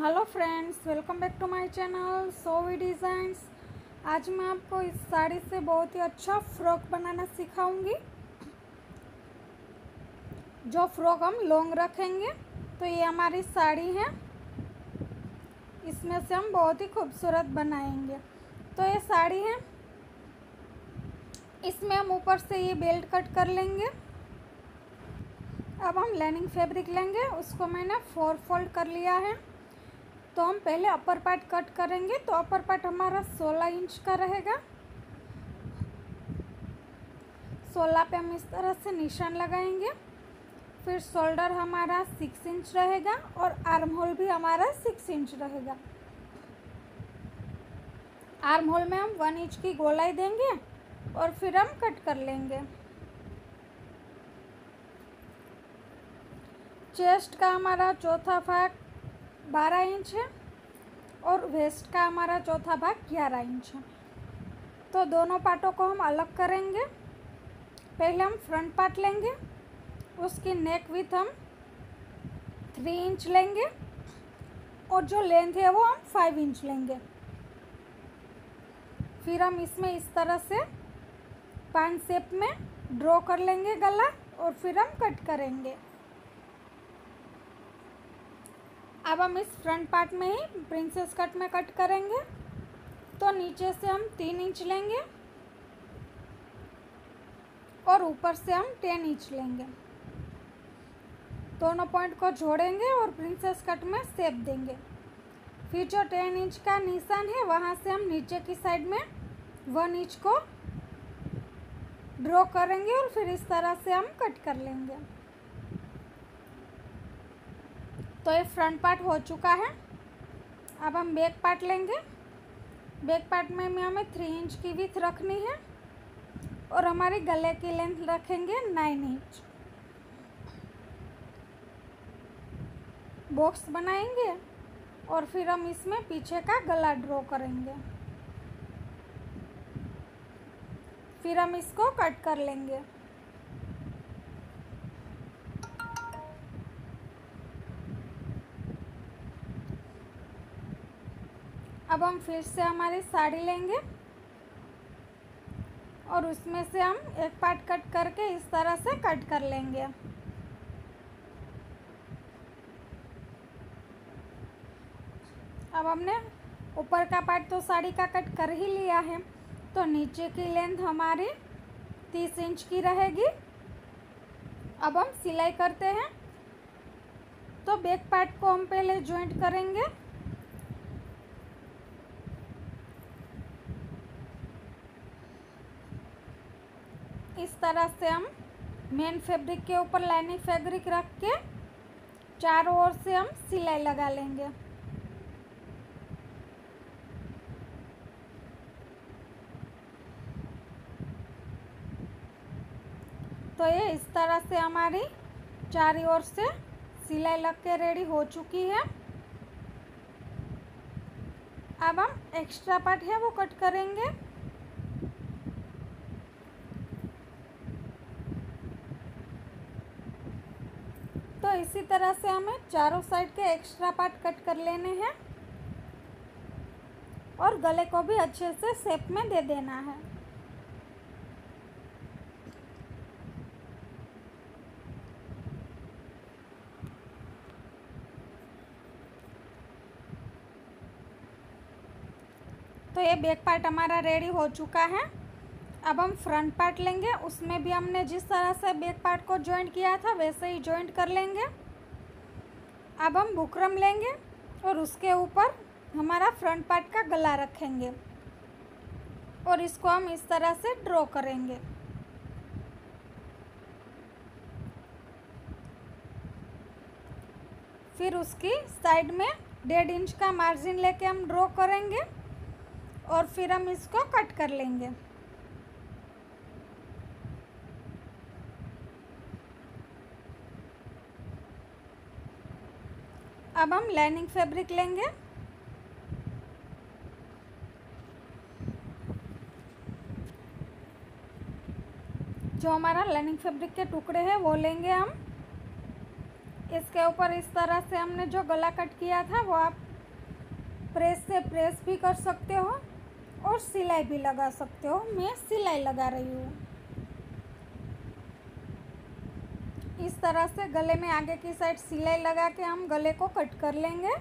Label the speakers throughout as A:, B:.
A: Hello friends, welcome back to my channel Sovi Designs. आज मैं आपको इस साड़ी से बहुत ही अच्छा फ्रॉक बनाना सिखाऊंगी। जो फ्रॉक हम लॉन्ग रखेंगे। तो ये हमारी साड़ी है, इसमें से हम बहुत ही खूबसूरत बनाएंगे। तो ये साड़ी है, इसमें हम ऊपर से ये बेल्ट कट कर लेंगे। अब हम लाइनिंग फैब्रिक लेंगे, उसको मैंने 4 फोल्ड कर लिया है। तो हम पहले अपर पार्ट कट करेंगे। तो अपर पार्ट हमारा 16 इंच का रहेगा। 16 पे हम इस तरह से निशान लगाएंगे। फिर शोल्डर हमारा 6 इंच रहेगा और आर्म होल भी हमारा 6 इंच रहेगा। आर्म होल में हम 1 इंच की गोलाई देंगे और फिर हम कट कर लेंगे। चेस्ट का हमारा चौथा भाग 12 इंच है और वेस्ट का हमारा चौथा भाग 11 इंच है। तो दोनों पार्टों को हम अलग करेंगे। पहले हम फ्रंट पार्ट लेंगे, उसकी नेक विड्थ हम 3 इंच लेंगे और जो लेंथ है वो हम 5 इंच लेंगे। फिर हम इसमें इस तरह से 5 शेप में ड्रॉ कर लेंगे गला और फिर हम कट करेंगे। अब हम इस फ्रंट पार्ट में ही प्रिंसेस कट में कट करेंगे। तो नीचे से हम 3 इंच लेंगे और ऊपर से हम 10 इंच लेंगे। दोनों पॉइंट को जोड़ेंगे और प्रिंसेस कट में शेप देंगे। फिर जो 10 इंच का निशान है वहाँ से हम नीचे की साइड में 1 इंच को ड्रॉ करेंगे और फिर इस तरह से हम कट कर लेंगे। तो ये फ्रंट पार्ट हो चुका है। अब हम बैक पार्ट लेंगे। बैक पार्ट में हमें 3 इंच की विड्थ रखनी है और हमारे गले की लेंथ रखेंगे 9 इंच। बॉक्स बनाएंगे और फिर हम इसमें पीछे का गला ड्रॉ करेंगे। फिर हम इसको कट कर लेंगे। अब हम फिर से हमारी साड़ी लेंगे और उसमें से हम एक पार्ट कट करके इस तरह से कट कर लेंगे। अब हमने ऊपर का पार्ट तो साड़ी का कट कर ही लिया है। तो नीचे की लेंथ हमारी 30 इंच की रहेगी। अब हम सिलाई करते हैं। तो बैक पार्ट को हम पहले जॉइंट करेंगे। इस तरह से हम मेन फैब्रिक के ऊपर लाइनिंग फैब्रिक रख के चारों ओर से हम सिलाई लगा लेंगे। तो ये इस तरह से हमारी चारों ओर से सिलाई लग के रेडी हो चुकी है। अब हम एक्स्ट्रा पार्ट है वो कट करेंगे। तो इसी तरह से हमें चारों साइड के एक्स्ट्रा पार्ट कट कर लेने हैं और गले को भी अच्छे से शेप में दे देना है। तो ये बैक पार्ट हमारा रेडी हो चुका है। अब हम फ्रंट पार्ट लेंगे, उसमें भी हमने जिस तरह से बैक पार्ट को जॉइंट किया था वैसे ही जॉइंट कर लेंगे। अब हम बुकरम लेंगे और उसके ऊपर हमारा फ्रंट पार्ट का गला रखेंगे और इसको हम इस तरह से ड्रॉ करेंगे। फिर उसकी साइड में 1.5 इंच का मार्जिन लेके हम ड्रॉ करेंगे और फिर हम इसको कट कर लेंगे। अब हम लाइनिंग फैब्रिक लेंगे। जो हमारा लाइनिंग फैब्रिक के टुकड़े हैं वो लेंगे हम। इसके ऊपर इस तरह से हमने जो गला कट किया था वो आप प्रेस से प्रेस भी कर सकते हो और सिलाई भी लगा सकते हो। मैं सिलाई लगा रही हूँ। इस तरह से गले में आगे की साइड सिलाई लगा के हम गले को कट कर लेंगे।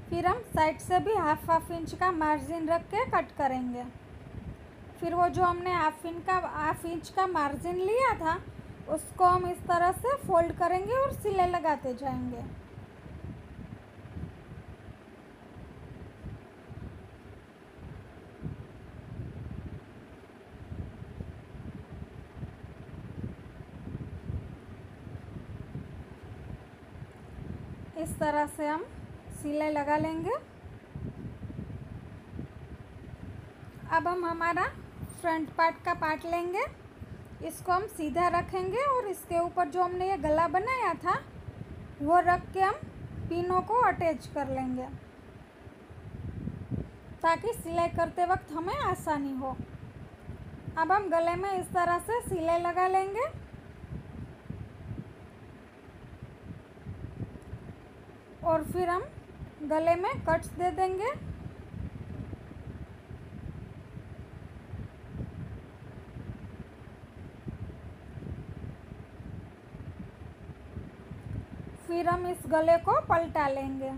A: फिर हम साइड से भी हाफ इंच का मार्जिन रख के कट करेंगे। फिर वो जो हमने हाफ इंच का मार्जिन लिया था उसको हम इस तरह से फोल्ड करेंगे और सिलाई लगाते जाएंगे। इस तरह से हम सिलाई लगा लेंगे। अब हम हमारा फ्रंट पार्ट का पार्ट लेंगे, इसको हम सीधा रखेंगे और इसके ऊपर जो हमने ये गला बनाया था वो रख के हम पिनों को अटैच कर लेंगे ताकि सिलाई करते वक्त हमें आसानी हो। अब हम गले में इस तरह से सिलाई लगा लेंगे। और फिर हम गले में कट्स दे देंगे। फिर हम इस गले को पलटा लेंगे।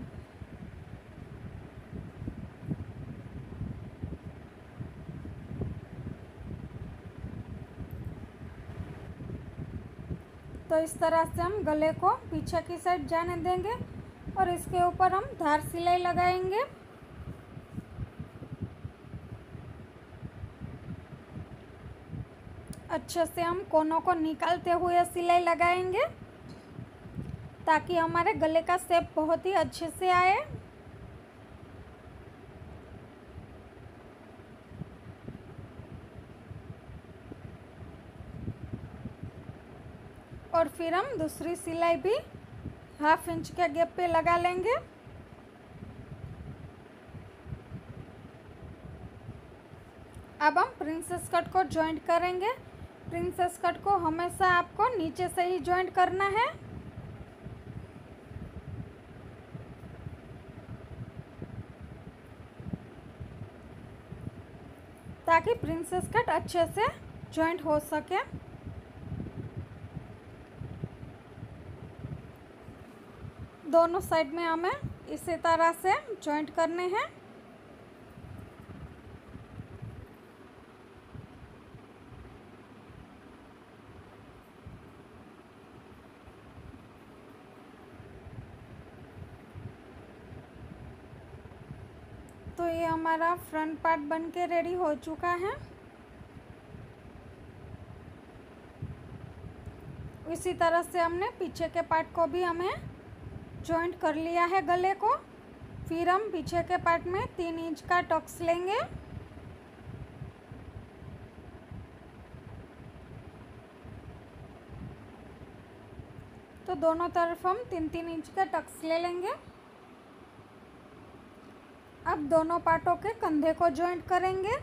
A: तो इस तरह से हम गले को पीछे की साइड जाने देंगे और इसके ऊपर हम धार सिलाई लगाएंगे। अच्छे से हम कोनों को निकालते हुए सिलाई लगाएंगे ताकि हमारे गले का शेप बहुत ही अच्छे से आए। और फिर हम दूसरी सिलाई भी हाफ इंच के गैप पे लगा लेंगे। अब हम प्रिंसेस कट को जॉइंट करेंगे। प्रिंसेस कट को हमेशा आपको नीचे से ही जॉइंट करना है। ताकि प्रिंसेस कट अच्छे से जॉइंट हो सके। दोनों साइड में हमें इसी तरह से जॉइंट करने हैं। तो ये हमारा फ्रंट पार्ट बनके रेडी हो चुका है। इसी तरह से हमने पीछे के पार्ट को भी हमें जॉइंट कर लिया है गले को। फिर हम पीछे के पार्ट में 3 इंच का टक्स लेंगे। तो दोनों तरफ हम 3-3 इंच का टक्स ले लेंगे। अब दोनों पार्टों के कंधे को जॉइंट करेंगे।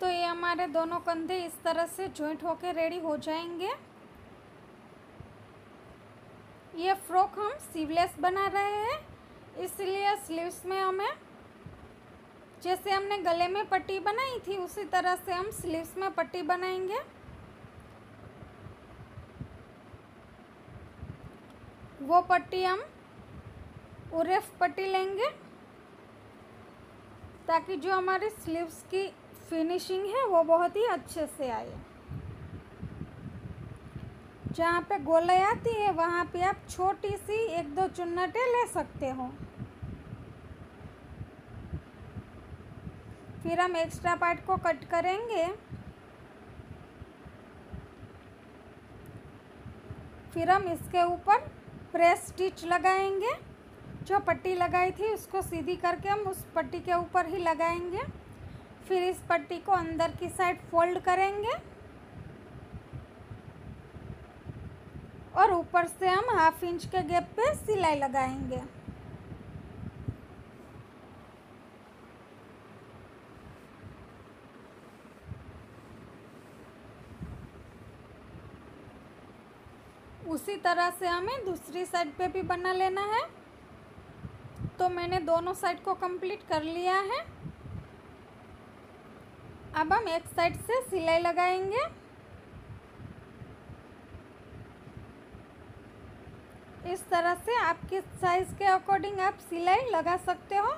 A: तो ये हमारे दोनों कंधे इस तरह से जॉइंट होके रेडी हो जाएंगे। ये फ्रॉक हम स्लीवलेस बना रहे हैं, इसलिए स्लीव्स में हमें जैसे हमने गले में पट्टी बनाई थी उसी तरह से हम स्लीव्स में पट्टी बनाएंगे। वो पट्टी हम उरेफ पट्टी लेंगे ताकि जो हमारी स्लीव्स की फिनिशिंग है वो बहुत ही अच्छे से आए। जहाँ पे गोलाई आती है वहाँ पे आप छोटी सी 1-2 चुन्नटें ले सकते हो। फिर हम एक्स्ट्रा पार्ट को कट करेंगे। फिर हम इसके ऊपर प्रेस स्टिच लगाएंगे। जो पट्टी लगाई थी उसको सीधी करके हम उस पट्टी के ऊपर ही लगाएंगे। फिर इस पट्टी को अंदर की साइड फोल्ड करेंगे और ऊपर से हम हाफ इंच के गैप पे सिलाई लगाएंगे। उसी तरह से हमें दूसरी साइड पे भी बना लेना है। तो मैंने दोनों साइड को कंप्लीट कर लिया है। अब हम एक साइड से सिलाई लगाएंगे। इस तरह से आपके साइज के अकॉर्डिंग आप सिलाई लगा सकते हो।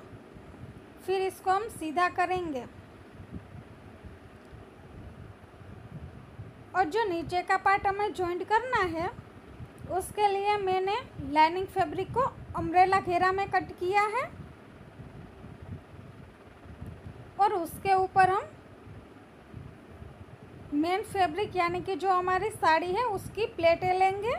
A: फिर इसको हम सीधा करेंगे और जो नीचे का पार्ट हमें जॉइंट करना है उसके लिए मैंने लाइनिंग फैब्रिक को अम्ब्रेला घेरा में कट किया है और उसके ऊपर हम मेन फैब्रिक यानी कि जो हमारी साड़ी है उसकी प्लेटें लेंगे।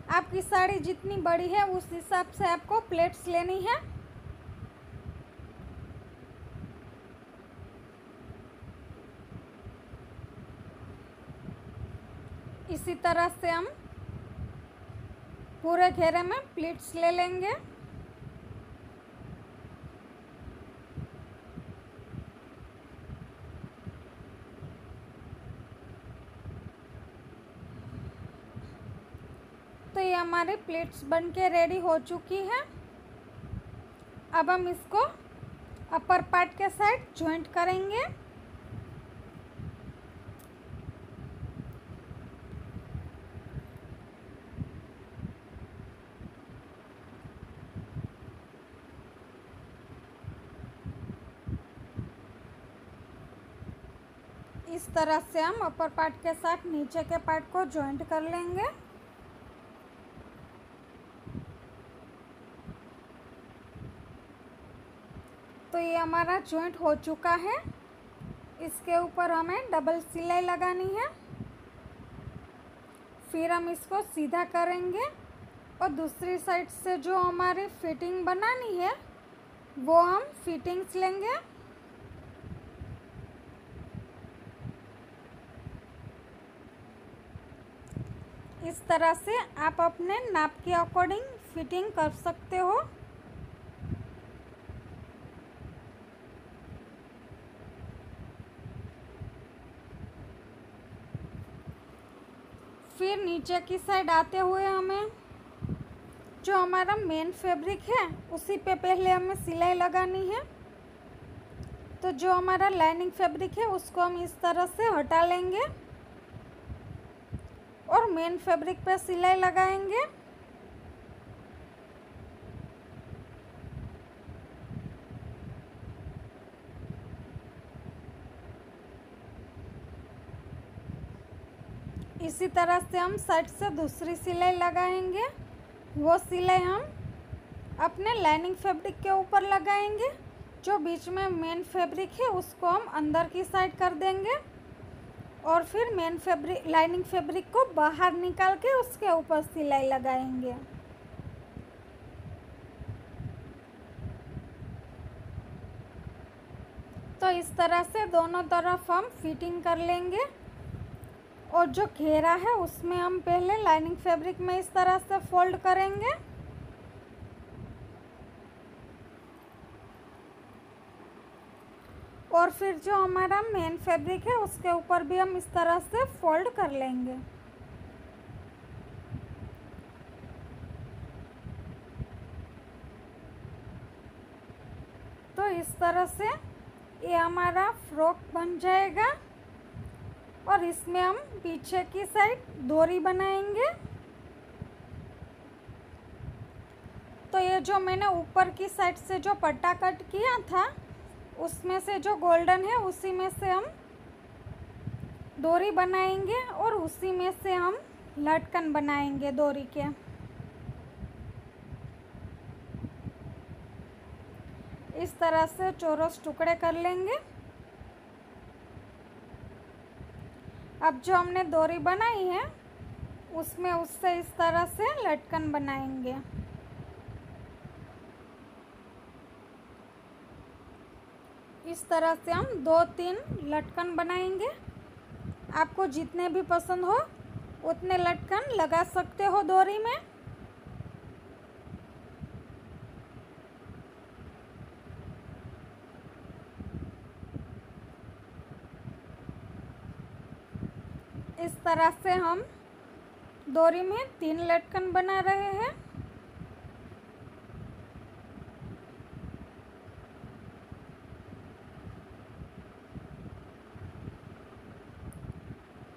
A: आपकी साड़ी जितनी बड़ी है उस हिसाब से आपको प्लेट्स लेनी है। इसी तरह से हम पूरे घेरे में प्लेट्स ले लेंगे। तो ये हमारी प्लेट्स बनके रेडी हो चुकी है। अब हम इसको अपर पार्ट के साइड जॉइंट करेंगे। इस तरह से हम अपर पार्ट के साथ नीचे के पार्ट को जॉइंट कर लेंगे। तो ये हमारा जॉइंट हो चुका है। इसके ऊपर हमें डबल सिलाई लगानी है। फिर हम इसको सीधा करेंगे और दूसरी साइड से जो हमारी फिटिंग बनानी है वो हम फिटिंग्स लेंगे। इस तरह से आप अपने नाप के अकॉर्डिंग फिटिंग कर सकते हो। फिर नीचे की साइड आते हुए हमें जो हमारा मेन फैब्रिक है उसी पे पहले हमें सिलाई लगानी है। तो जो हमारा लाइनिंग फैब्रिक है उसको हम इस तरह से हटा लेंगे और मेन फैब्रिक पे सिलाई लगाएंगे। इसी तरह से हम साइड से दूसरी सिलाई लगाएंगे। वो सिलाई हम अपने लाइनिंग फैब्रिक के ऊपर लगाएंगे। जो बीच में मेन फैब्रिक है उसको हम अंदर की साइड कर देंगे और फिर मेन फैब्रिक लाइनिंग फैब्रिक को बाहर निकाल के उसके ऊपर सिलाई लगाएंगे। तो इस तरह से दोनों तरफ हम फिटिंग कर लेंगे और जो घेरा है उसमें हम पहले लाइनिंग फैब्रिक में इस तरह से फोल्ड करेंगे। और फिर जो हमारा मेन फैब्रिक है उसके ऊपर भी हम इस तरह से फोल्ड कर लेंगे। तो इस तरह से ये हमारा फ्रॉक बन जाएगा और इसमें हम पीछे की साइड डोरी बनाएंगे। तो ये जो मैंने ऊपर की साइड से जो पट्टा कट किया था उसमें से जो गोल्डन है उसी में से हम डोरी बनाएंगे और उसी में से हम लटकन बनाएंगे डोरी के। इस तरह से चौरस टुकड़े कर लेंगे। अब जो हमने डोरी बनाई है उसमें उससे इस तरह से लटकन बनाएंगे। इस तरह से हम 2-3 लटकन बनाएंगे। आपको जितने भी पसंद हो उतने लटकन लगा सकते हो डोरी में। तरह से हम डोरी में 3 लटकन बना रहे हैं।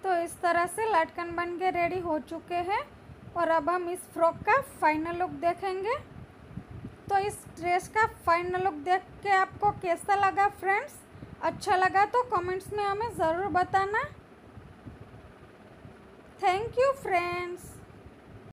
A: तो इस तरह से लटकन बन के रेडी हो चुके हैं और अब हम इस फ्रॉक का फाइनल लुक देखेंगे। तो इस ड्रेस का फाइनल लुक देख के आपको कैसा लगा फ्रेंड्स? अच्छा लगा तो कमेंट्स में हमें ज़रूर बताना। Thank you friends.